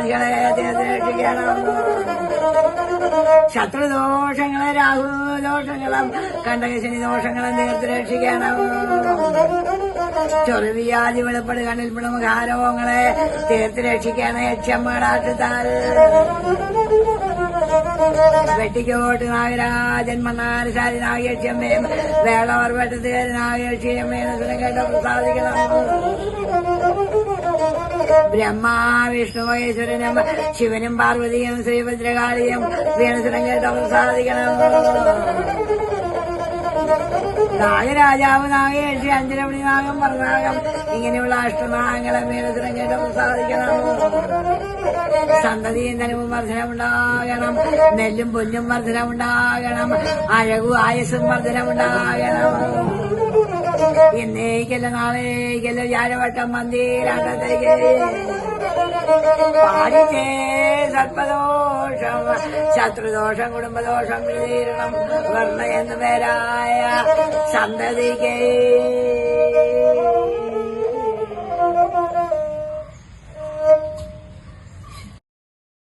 രോഗികളെ രക്ഷിക്കണം. ശത്രുദോഷങ്ങളെ രാഹുദോഷങ്ങളും കണ്ടകശനി ദോഷങ്ങളും തീർത്ത് രക്ഷിക്കണം. ചൊറിവ്യാധി വെളുപ്പട് കണ്ണിൽപ്പെടും ഹാരോഗങ്ങളെ തീർത്ത് രക്ഷിക്കണം. യക്ഷമ്മടാട്ടത്താൽ വെട്ടിക്കോട്ട് നാഗരാജൻ മണ്ണാരശാലി നാഗേക്ഷ്യമ്മയും വേളവർ വെട്ടത്തുകാരി നാഗേക്ഷ്യമ്മയും കേട്ടോ സാധിക്കണം. ബ്രഹ്മാ വിഷ്ണു മഹേശ്വരനും ശിവനും പാർവതിയും ശ്രീഭദ്രകാളിയും വീണസുരം കേട്ടോ സാധിക്കണം. നാഗരാജാവ് നാഗേക്ഷി അഞ്ചരമണി നാഗം പറനാഗം ഇങ്ങനെയുള്ള അഷ്ടനാഗങ്ങളെ വീണസുരം കേട്ടോ സാധിക്കണം. സന്തതിയും ധനവും വർധനമുണ്ടാകണം. നെല്ലും പൊന്നും വർധനമുണ്ടാകണം. അഴകും ആയസും വർധനമുണ്ടാകണം. ഇന്നേക്കല്ല നാളേക്കല്ല വ്യാഴവട്ടം മന്ദിരാട്ടത്തേക്ക് പാടിച്ചേ സർപ്പദോഷം ശത്രുദോഷം കുടുംബദോഷം തീരണം വർണ്ണ എന്നു പേരായ സന്തതിക്ക്